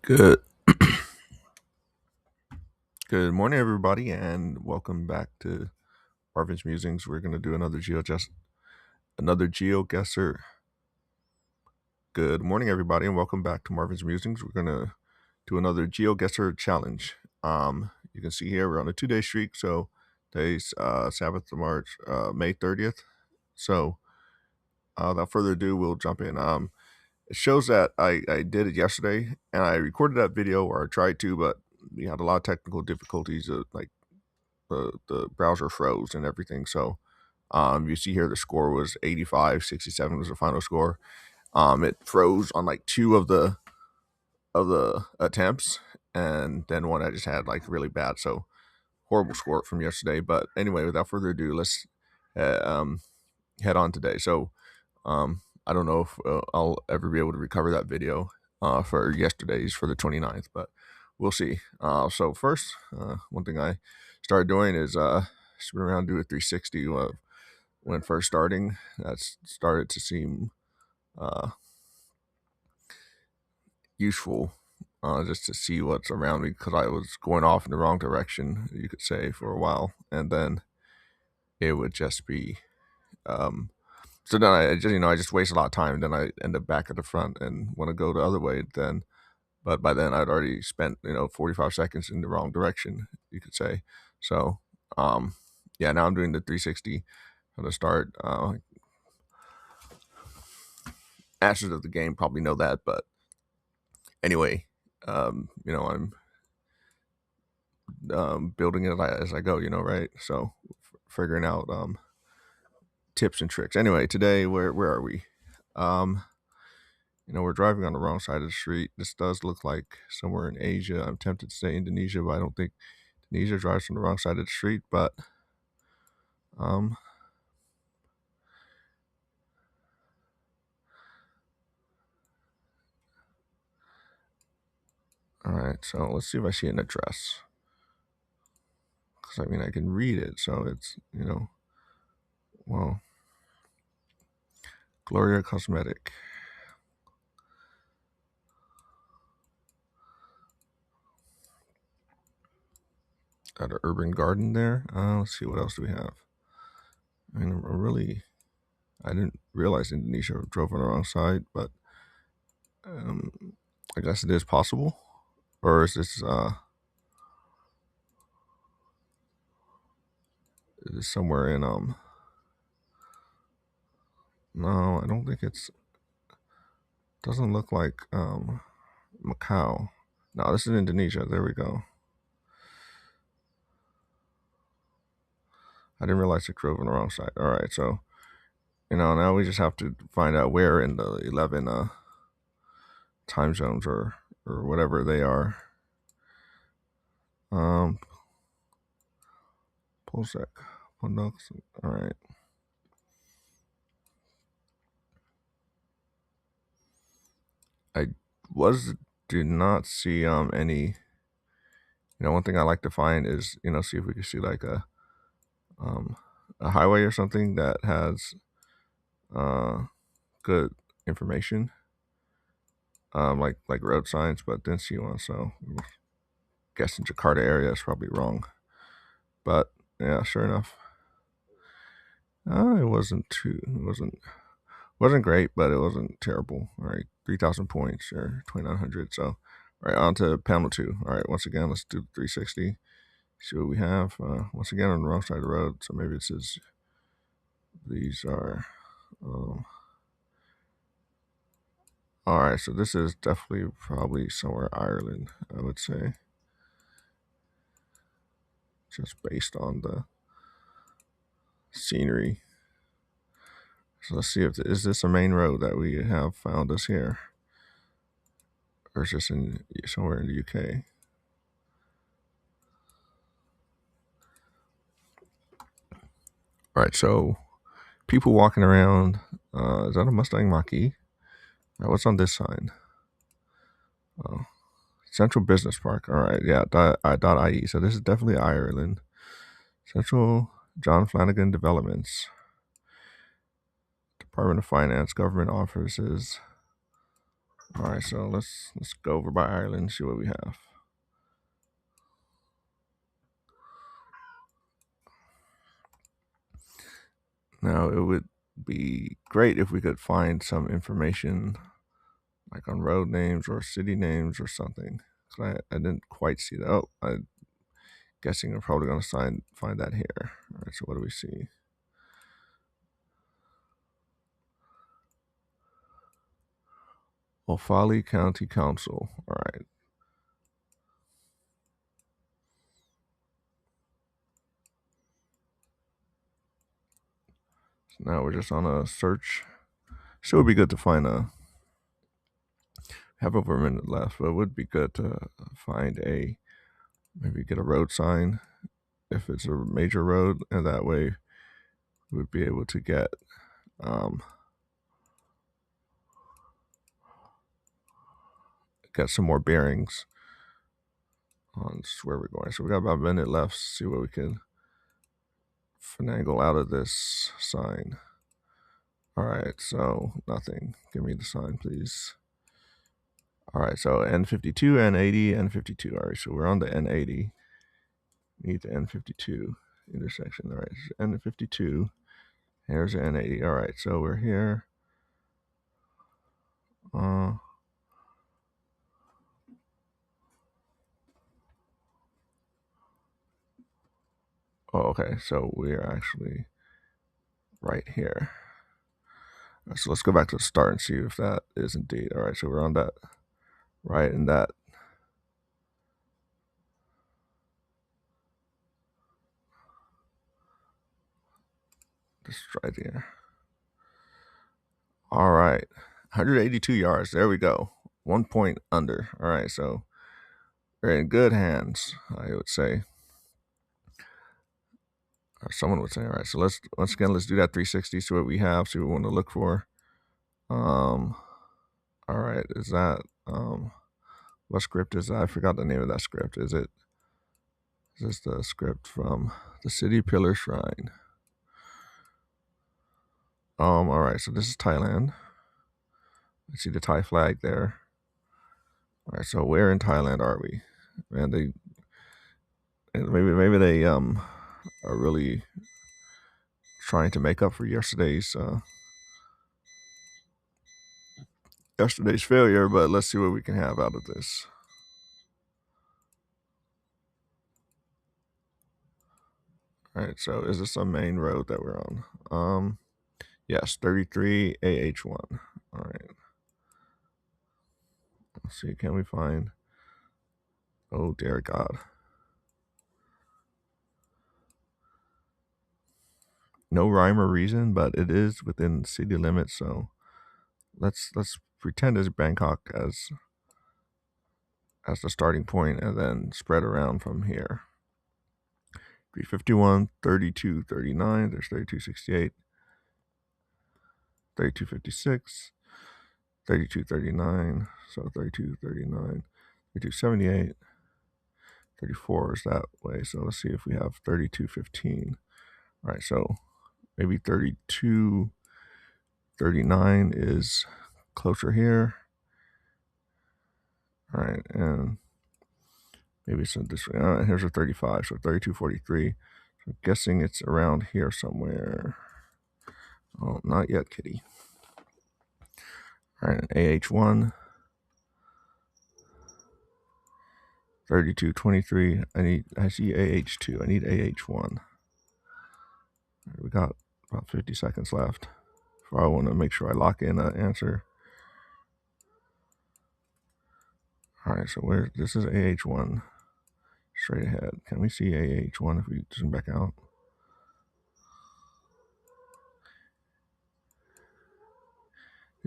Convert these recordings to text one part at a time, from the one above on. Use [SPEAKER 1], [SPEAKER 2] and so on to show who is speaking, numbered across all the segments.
[SPEAKER 1] Good good morning, everybody, and welcome back to Marvin's Musings. We're gonna do another GeoGuessr. Good morning, everybody, and welcome back to Marvin's Musings. We're gonna do another GeoGuessr challenge. You can see here we're on a 2-day streak, so today's Sabbath of March, May 30th. So without further ado, we'll jump in. It shows that I did it yesterday, and I recorded that video, or I tried to, but we had a lot of technical difficulties, like the browser froze and everything. So you see here the score was 85, 67 was the final score. It froze on like two of the attempts, and then one I just had like really bad. So horrible score from yesterday. But anyway, without further ado, let's head on today. So I don't know if I'll ever be able to recover that video for yesterday's for the 29th, but we'll see. So first, one thing I started doing is spin around, do a 360 when first starting. That started to seem useful, just to see what's around me, because I was going off in the wrong direction, you could say, for a while, and then it would just be so then I just waste a lot of time, and then I end up back at the front and want to go the other way. But by then I'd already spent 45 seconds in the wrong direction, you could say. So yeah, now I'm doing the 360 from the start. Masters of the game probably know that, but anyway, I'm building it as I go, right? So figuring out tips and tricks. Anyway, today where are we? We're driving on the wrong side of the street. This does look like somewhere in Asia. I'm tempted to say Indonesia, but I don't think Indonesia drives on the wrong side of the street. But all right, so let's see if I see an address. Because I can read it, so it's well, Gloria Cosmetic. Got an urban garden there. Let's see, what else do we have? I didn't realize Indonesia drove on the wrong side, but I guess it is possible. Or is this somewhere in no, I don't think doesn't look like Macau. No, this is Indonesia. There we go. I didn't realize it drove on the wrong side. All right, so now we just have to find out where in the 11 time zones or whatever they are. Polsek, Pondok. All right. I did not see any. One thing I like to find is see if we can see like a highway or something that has good information, like road signs, but didn't see one. So guessing Jakarta area is probably wrong, but yeah, sure enough, it wasn't great, but it wasn't terrible. All right, 3,000 points or 2,900. So all right, on to panel 2. All right, once again, let's do 360. See what we have. Once again, on the wrong side of the road, so maybe it says these are. All right, so this is definitely probably somewhere Ireland, I would say, just based on the scenery. So let's see is this a main road that we have found us here, or is this somewhere in the UK? All right, so people walking around. Is that a Mustang Mach-E? What's on this sign? Oh, Central Business Park. All right, yeah, .ie. So this is definitely Ireland. Central John Flanagan Developments. Department of Finance, government offices. All right, so let's go over by Ireland and see what we have. Now, it would be great if we could find some information like on road names or city names or something. I didn't quite see that. Oh, I'm guessing I'm probably going to find that here. All right, so what do we see? Offaly County Council. All right. So now we're just on a search. Still would be good to find have over a minute left, but it would be good to find maybe get a road sign if it's a major road, and that way we would be able to get some more bearings on where we're going. So we got about a minute left. See what we can finagle out of this sign. All right, so nothing. Give me the sign, please. All right, so N52, N80, N52. All right, so we're on the N80. Need the N52 intersection. All right, N52. Here's the N80. All right, so we're here. Okay, so we're actually right here. So let's go back to the start and see if that is indeed. All right, so we're on that, right in that. Just right here. All right, 182 yards. There we go. 1 point under. All right, so we're in good hands, I would say. Or someone would say. All right, so let's do that 360. See what we have. See what we want to look for. All right, is that what script is that? I forgot the name of that script. Is this the script from the City Pillar Shrine? All right, so this is Thailand. I see the Thai flag there. All right, so where in Thailand are we? Man, maybe they are really trying to make up for yesterday's failure, but let's see what we can have out of this. All right, so is this a main road that we're on? Yes, 33 AH1. All right. Let's see, can we find? Oh dear God. No rhyme or reason, but it is within city limits, so let's pretend it's Bangkok as the starting point and then spread around from here. 351, 32, 39, there's 3268, 3256, 3239, so 3239, 3278, 34 is that way, so let's see if we have 3215. All right, so maybe 3239 is closer here. All right, and maybe it's this way. Here's a 35, so 3243. So I'm guessing it's around here somewhere. Oh, not yet, kitty. All right, AH1. 3223. I see AH2. I need AH1. Right, we got about 50 seconds left. I want to make sure I lock in an answer. All right, so this is AH1. Straight ahead. Can we see AH1 if we zoom back out?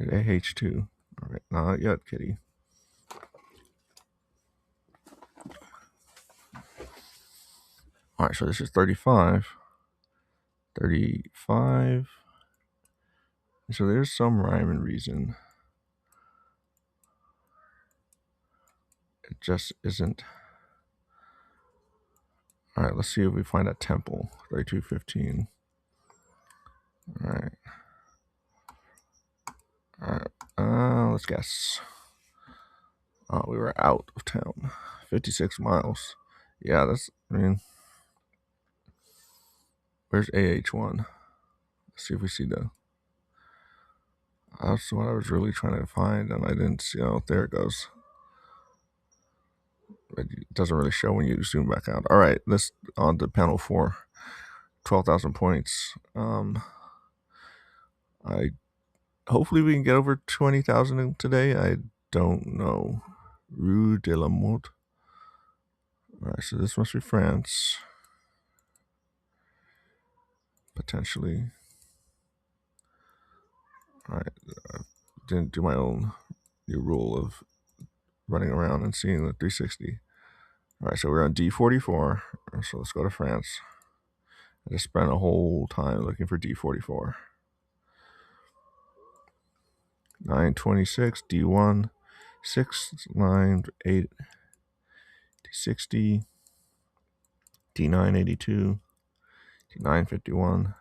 [SPEAKER 1] AH2. All right, not yet, kitty. All right, so this is 35. 35. So there's some rhyme and reason. It just isn't. All right, let's see if we find a temple. 3215. All right. All right. Let's guess. We were out of town. 56 miles. Yeah, I mean, where's AH1? Let's see if we see that's what I was really trying to find, and I didn't see. Oh, there it goes. It doesn't really show when you zoom back out. All right, let's on to panel 4. 12,000 points. I hopefully we can get over 20,000 today. I don't know. Rue de la Motte. All right, so this must be France. Potentially. All right, I didn't do my own new rule of running around and seeing the 360. All right, so we're on D44. So let's go to France. I just spent a whole time looking for D44. 926, D1, 6, 9, 8, D60, D982, D951,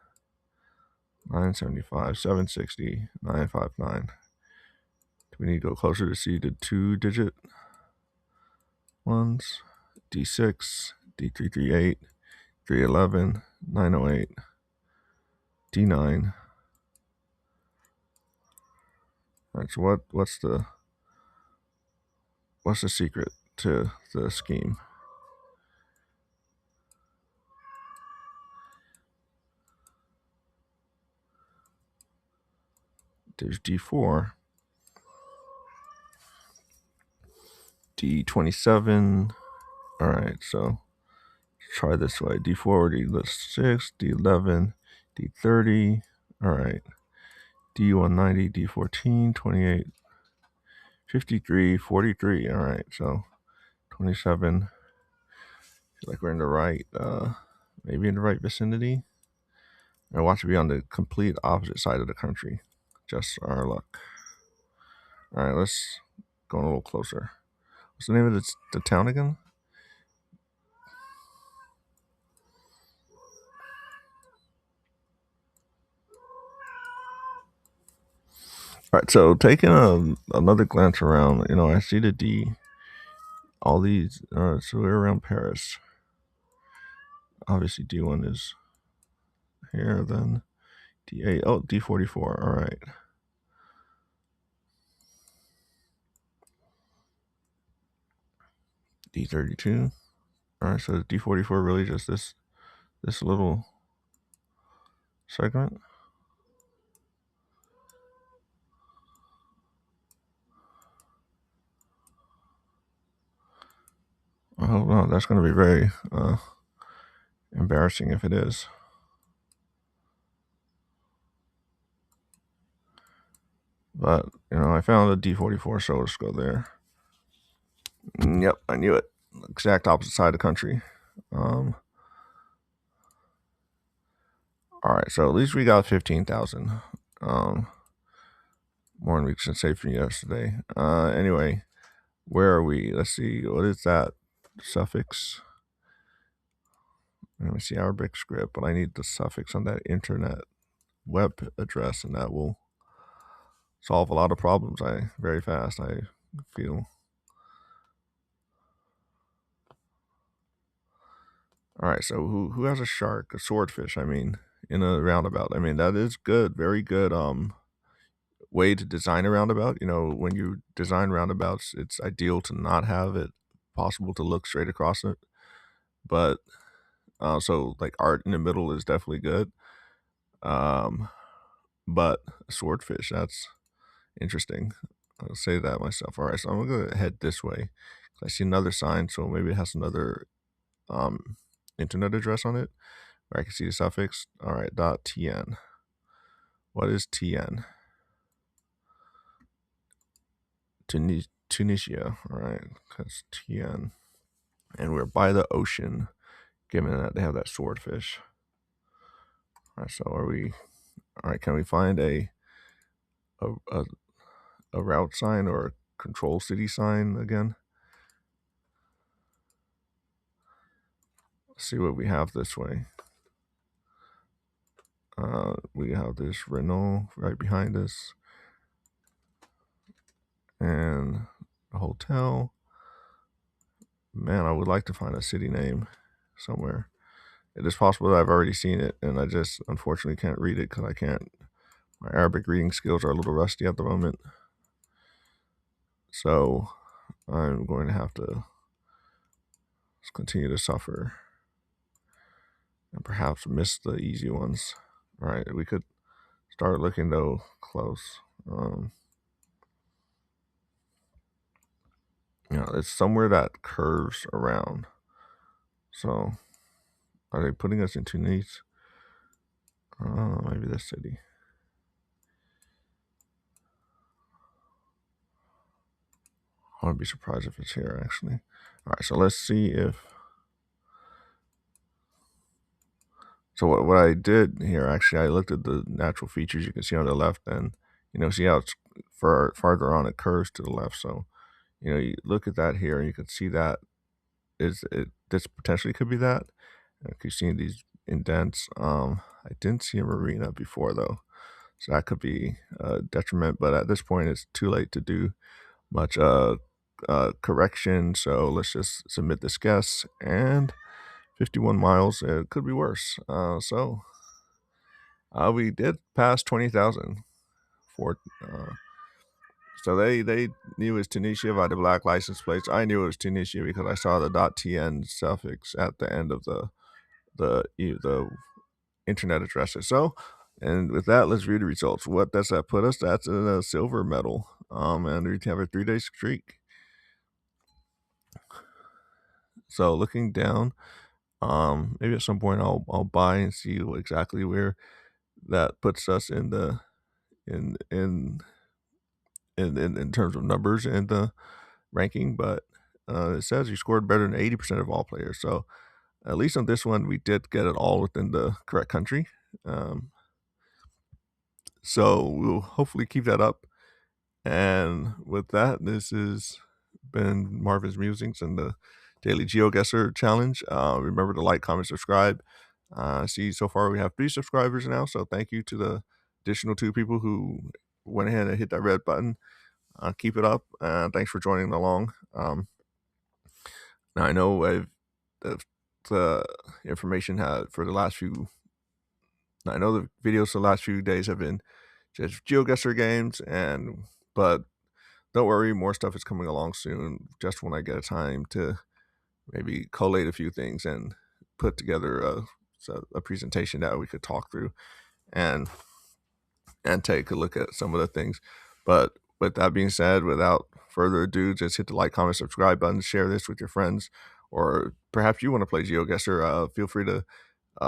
[SPEAKER 1] 975, 760, 959. Do we need to go closer to see the 2-digit ones? D6, D338, 311, 908, D9. All right, so what's the secret to the scheme? There's D4, D27. All right, so try this way. D4, D6, D11, D30. All right, D190, D14, 28, 53, 43. All right, so 27. Feel like we're in the right, maybe in the right vicinity. I watch it be on the complete opposite side of the country. Just our luck. All right, let's go a little closer. What's the name of the town again? All right, so taking another glance around, I see the D, all these, so we're around Paris. Obviously, D1 is here, then D8, oh, D44, all right. D32, all right, so D44 really just this little segment. Oh, no, that's going to be very embarrassing if it is. But, I found a D44, so let's go there. Yep, I knew it. Exact opposite side of the country. All right, so at least we got 15,000. More than we can say from yesterday. Anyway, where are we? Let's see. What is that suffix? Let me see Arabic script, but I need the suffix on that internet web address, and that will solve a lot of problems. Very fast. I feel. All right. So who has a shark, a swordfish? I mean, in a roundabout. I mean, that is good. Very good. Way to design a roundabout. When you design roundabouts, it's ideal to not have it possible to look straight across it. But so like art in the middle is definitely good. But a swordfish, that's interesting. I'll say that myself. All right, so I'm gonna head this way. I see another sign, so maybe it has another internet address on it, where I can see the suffix. All right, .tn. What is TN? Tunisia. All right, that's TN, and we're by the ocean. Given that they have that swordfish. All right, so are we? All right, can we find a route sign or a control city sign again? Let's see what we have this way. We have this Renault right behind us, and hotel. Man, I would like to find a city name somewhere. It is possible that I've already seen it, and I just unfortunately can't read it because I can't. My Arabic reading skills are a little rusty at the moment. So I'm going to have to continue to suffer and perhaps miss the easy ones. All right, we could start looking though close. It's somewhere that curves around. So are they putting us in Tunis? Maybe this city. I wouldn't be surprised if it's here actually. All right, so let's see if. So what I did here, actually, I looked at the natural features you can see on the left, and see how it's farther on it curves to the left. So you look at that here, and you can see that this potentially could be that. And you see these indents. I didn't see a marina before though, so that could be a detriment. But at this point, it's too late to do much correction. So let's just submit this guess and 51 miles. It could be worse. So we did pass 20,000 for. So they knew it was Tunisia by the black license plates. I knew it was Tunisia because I saw the .tn suffix at the end of the internet addresses. So, and with that, let's read the results. What does that put us? That's a silver medal. And we have a 3-day streak. So looking down, maybe at some point I'll buy and see exactly where that puts us in the in terms of numbers and the ranking. But it says you scored better than 80% of all players. So at least on this one, we did get it all within the correct country. So we'll hopefully keep that up. And with that, this has been Marvin's Musings and the Daily GeoGuessr Challenge. Remember to like, comment, subscribe. See, so far we have 3 subscribers now, so thank you to the additional 2 people who went ahead and hit that red button. Keep it up. Thanks for joining along. Now I know the information for the last few. I know the videos for the last few days have been just GeoGuessr games, but don't worry, more stuff is coming along soon. Just when I get a time to maybe collate a few things and put together a presentation that we could talk through and take a look at some of the things. But with that being said, without further ado, just hit the like, comment, subscribe button, share this with your friends, or perhaps you want to play GeoGuessr. Feel free to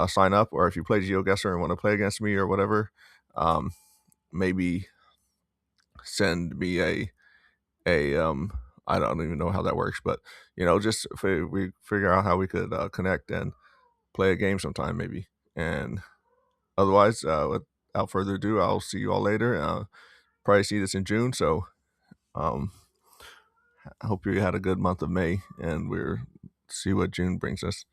[SPEAKER 1] sign up, or if you play GeoGuessr and want to play against me or whatever, maybe send me a I don't even know how that works, but just if we figure out how we could connect and play a game sometime maybe. And otherwise, without further ado, I'll see you all later. Probably see this in June, so I hope you had a good month of May, and we'll see what June brings us.